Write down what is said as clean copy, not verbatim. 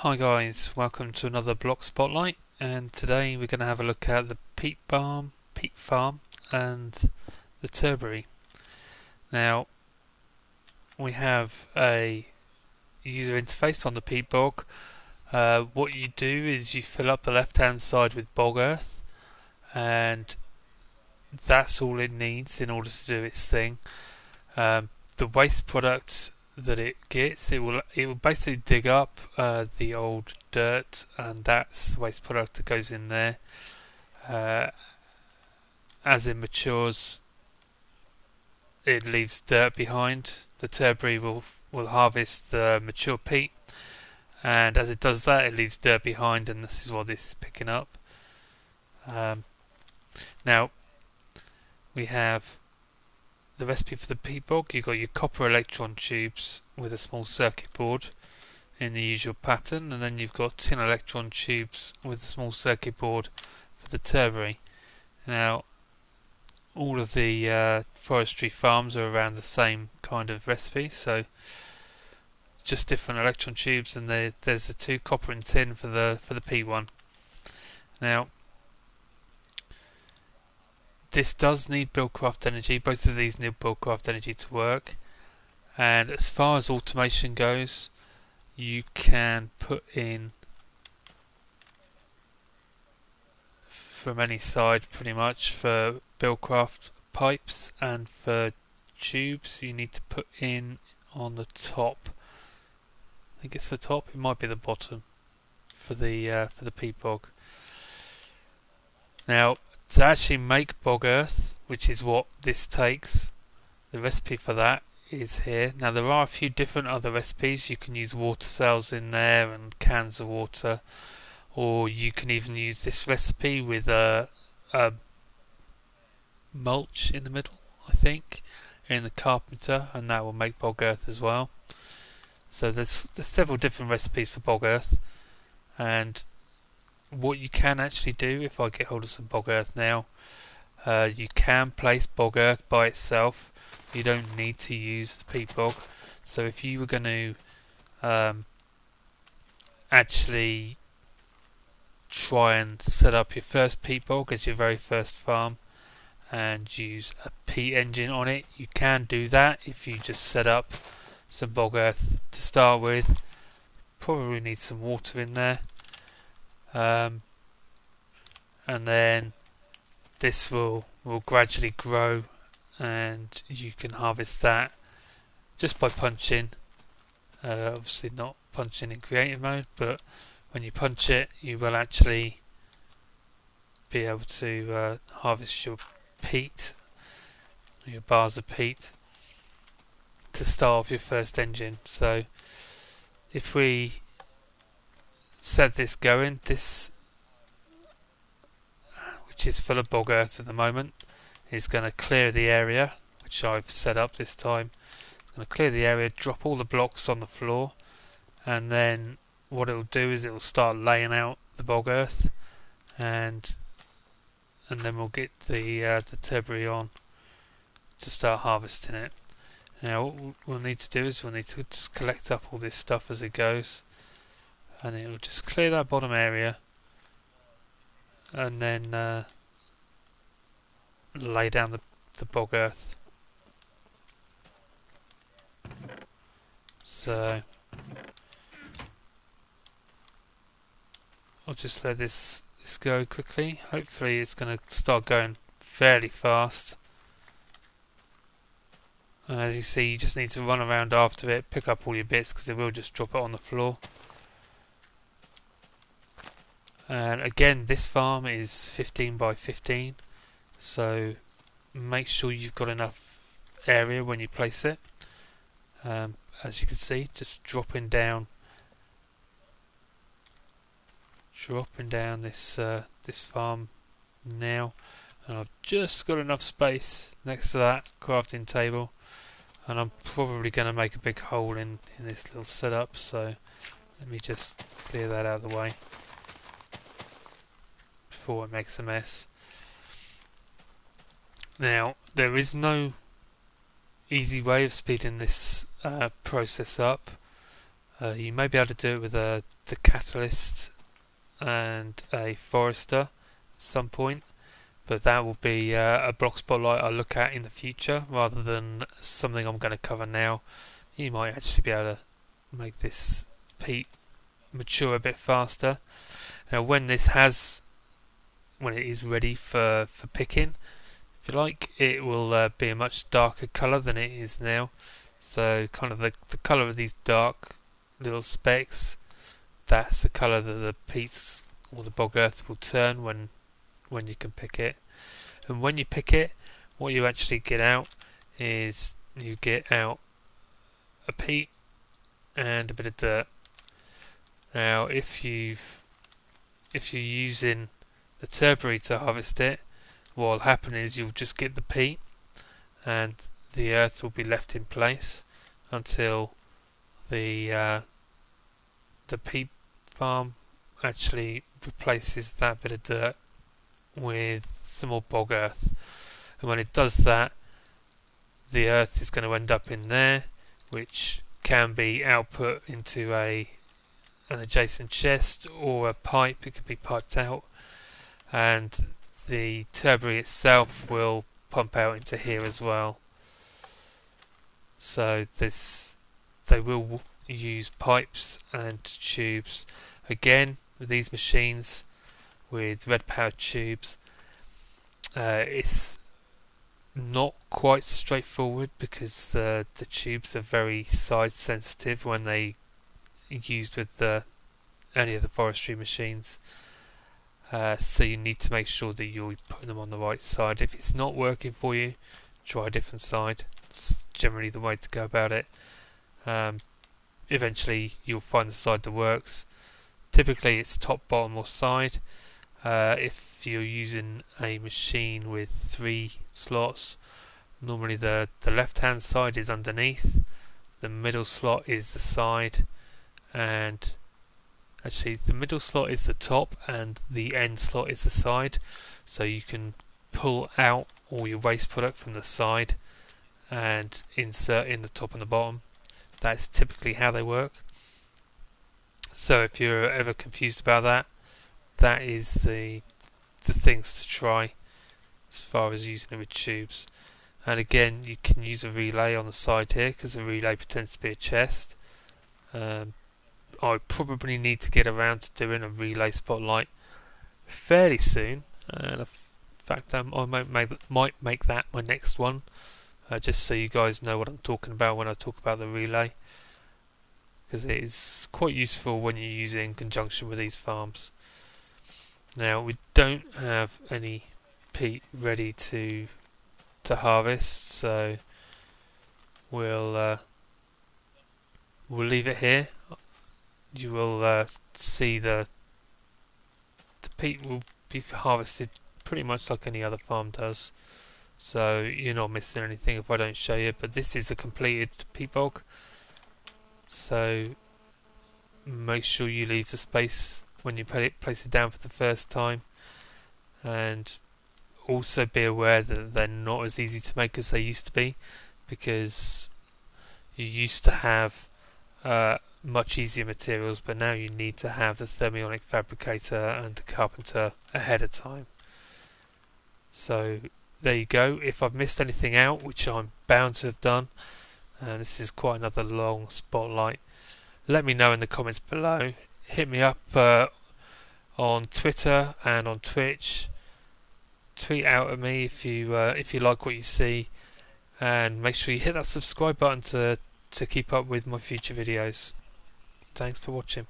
Hi guys, welcome to another block spotlight, and today we're going to have a look at the peat farm and the Turbary. Now we have a user interface on the Peat Bog. What you do is you fill up the left hand side with bog earth, and that's all it needs in order to do its thing. The waste product that it gets, it will basically dig up the old dirt, and that's the waste product that goes in there. As it matures, it leaves dirt behind. The Turbary will harvest the mature peat, and as it does that, it leaves dirt behind, and this is what this is picking up. Now we have the recipe for the Peat Bog. You've got your copper electron tubes with a small circuit board in the usual pattern, and then you've got tin electron tubes with a small circuit board for the Turbary. Now all of the forestry farms are around the same kind of recipe, so just different electron tubes, and there's the two, copper and tin, for the P one. Now this does need Buildcraft energy. Both of these need Buildcraft energy to work. And as far as automation goes, you can put in from any side pretty much. For Buildcraft pipes and for tubes, you need to put in on the top. I think it's the top. It might be the bottom for the Peat Bog. Now, to actually make bog earth, which is what this takes, the recipe for that is here. Now there are a few different other recipes. You can use water cells in there and cans of water, or you can even use this recipe with a mulch in the middle, I think, in the carpenter, and that will make bog earth as well. So there's several different recipes for bog earth, and what you can actually do, if I get hold of some bog earth now, you can place bog earth by itself. You don't need to use the peat bog. So if you were going to actually try and set up your first peat bog as your very first farm and use a peat engine on it, you can do that if you just set up some bog earth to start with. Probably need some water in there. And then this will gradually grow, and you can harvest that just by punching. Obviously not punching in creative mode, but when you punch it, you will actually be able to harvest your peat, your bars of peat, to start off your first engine. So if we set this going, this, which is full of bog earth at the moment, is going to clear the area, which I've set up this time. It's going to clear the area, drop all the blocks on the floor, and then what it will do is it will start laying out the bog earth, and then we'll get the Turbary on to start harvesting it. Now what we'll need to do is we'll need to just collect up all this stuff as it goes, and it will just clear that bottom area, and then lay down the bog earth. So I'll just let this go quickly. Hopefully it's going to start going fairly fast. And as you see, you just need to run around after it, pick up all your bits, because it will just drop it on the floor. And again, this farm is 15 by 15, so make sure you've got enough area when you place it. As you can see, just dropping down this farm now, and I've just got enough space next to that crafting table, and I'm probably going to make a big hole in this little setup, so let me just clear that out of the way before it makes a mess. Now there is no easy way of speeding this process up. You may be able to do it with the catalyst and a forester at some point, but that will be a block spotlight I'll look at in the future rather than something I'm going to cover now. You might actually be able to make this peat mature a bit faster. Now when it is ready for picking, if you like, it will be a much darker colour than it is now. So kind of the colour of these dark little specks, that's the colour that the peats or the bog earth will turn when you can pick it. And when you pick it, what you actually get out is you get out a peat and a bit of dirt. Now if you're using the Turbary to harvest it, what will happen is you'll just get the peat and the earth will be left in place until the peat farm actually replaces that bit of dirt with some more bog earth. And when it does that, the earth is going to end up in there, which can be output into an adjacent chest or a pipe. It can be piped out, and the Turbary itself will pump out into here as well. So they will use pipes and tubes. Again, with these machines with red powered tubes, it's not quite so straightforward because the tubes are very size sensitive when they are used with any of the forestry machines. So you need to make sure that you're putting them on the right side. If it's not working for you, try a different side. It's generally the way to go about it. Eventually you'll find the side that works. Typically it's top, bottom or side. If you're using a machine with 3 slots, normally the left hand side is underneath, the middle slot is the side, and actually the middle slot is the top and the end slot is the side, so you can pull out all your waste product from the side and insert in the top and the bottom. That's typically how they work. So if you're ever confused about that, that is the things to try as far as using it with tubes. And again, you can use a relay on the side here because a relay pretends to be a chest. I probably need to get around to doing a relay spotlight fairly soon, and in fact I might make that my next one, just so you guys know what I'm talking about when I talk about the relay, because it is quite useful when you use it in conjunction with these farms. Now we don't have any peat ready to harvest, so we'll leave it here. You will see the peat will be harvested pretty much like any other farm does, so you're not missing anything if I don't show you. But this is a completed peat bog, so make sure you leave the space when you place it down for the first time, and also be aware that they're not as easy to make as they used to be, because you used to have much easier materials, but now you need to have the thermionic fabricator and the carpenter ahead of time. So there you go. If I've missed anything out, which I'm bound to have done, and this is quite another long spotlight, let me know in the comments below. Hit me up on Twitter and on Twitch. Tweet out at me if you like what you see, and make sure you hit that subscribe button to keep up with my future videos. Thanks for watching.